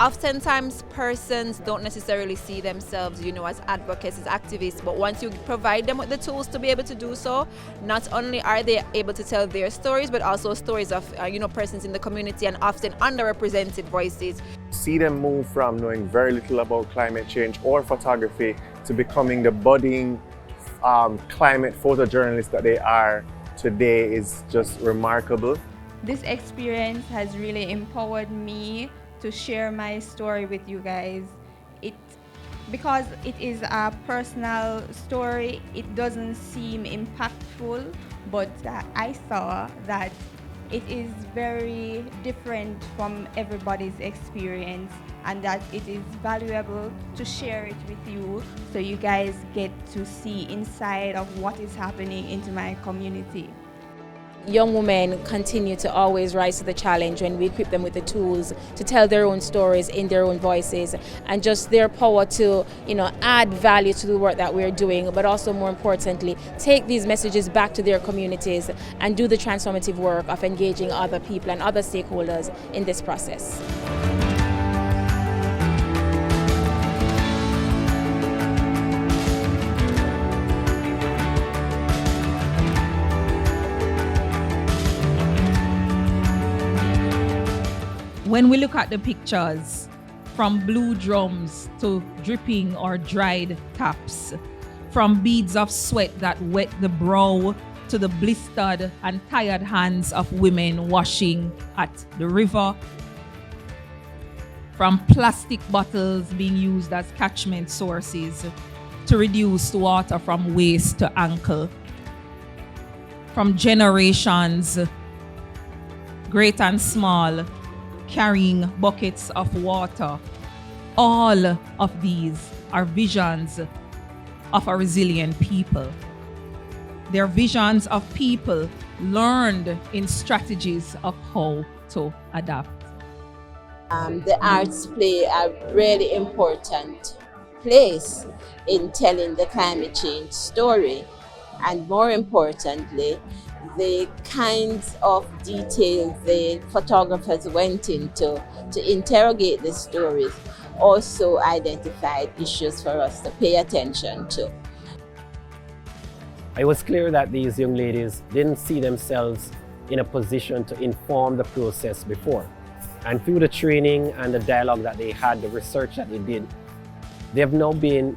Oftentimes persons don't necessarily see themselves, as advocates, as activists, but once you provide them with the tools to be able to do so, not only are they able to tell their stories, but also stories of, persons in the community and often underrepresented voices. See them move from knowing very little about climate change or photography to becoming the budding climate photojournalists that they are today is just remarkable. This experience has really empowered me to share my story with you guys. Because it is a personal story, it doesn't seem impactful, but I saw that it is very different from everybody's experience and that it is valuable to share it with you so you guys get to see inside of what is happening into my community. Young women continue to always rise to the challenge when we equip them with the tools to tell their own stories in their own voices, and just their power to add value to the work that we're doing, but also more importantly take these messages back to their communities and do the transformative work of engaging other people and other stakeholders in this process. When we look at the pictures, from blue drums to dripping or dried taps, from beads of sweat that wet the brow to the blistered and tired hands of women washing at the river, from plastic bottles being used as catchment sources to reduce water from waist to ankle, from generations, great and small, carrying buckets of water. All of these are visions of a resilient people. They're visions of people learned in strategies of how to adapt. The arts play a really important place in telling the climate change story, and more importantly, the kinds of details the photographers went into to interrogate the stories also identified issues for us to pay attention to. It was clear that these young ladies didn't see themselves in a position to inform the process before. And through the training and the dialogue that they had, the research that they did, they have now been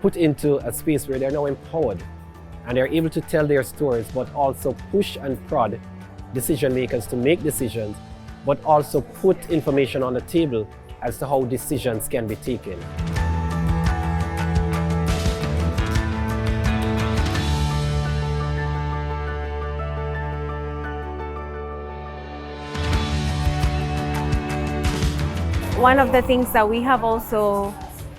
put into a space where they're now empowered and they're able to tell their stories, but also push and prod decision makers to make decisions, but also put information on the table as to how decisions can be taken. One of the things that we have also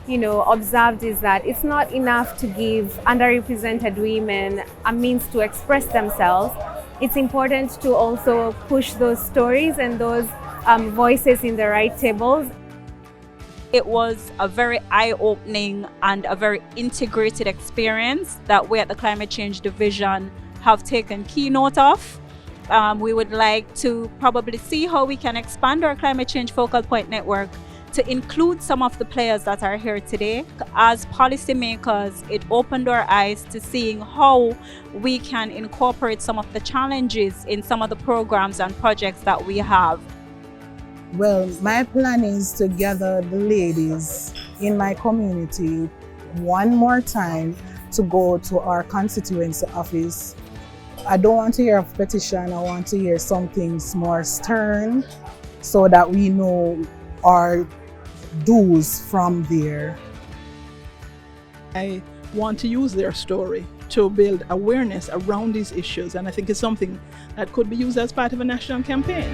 observed is that it's not enough to give underrepresented women a means to express themselves. It's important to also push those stories and those voices in the right tables. It was a very eye-opening and a very integrated experience that we at the Climate Change Division have taken keynote of. We would like to probably see how we can expand our Climate Change Focal Point Network to include some of the players that are here today. As policymakers, it opened our eyes to seeing how we can incorporate some of the challenges in some of the programs and projects that we have. Well, my plan is to gather the ladies in my community one more time to go to our constituency office. I don't want to hear a petition, I want to hear something more stern so that we know our dues from there. I want to use their story to build awareness around these issues, and I think it's something that could be used as part of a national campaign.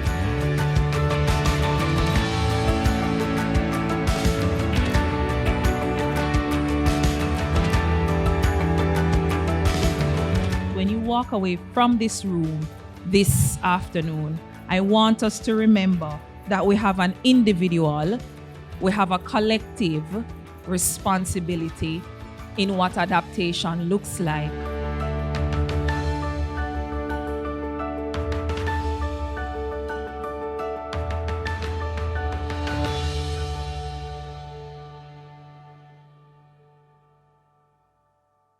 When you walk away from this room this afternoon, I want us to remember that we have an individual, we have a collective responsibility in what adaptation looks like.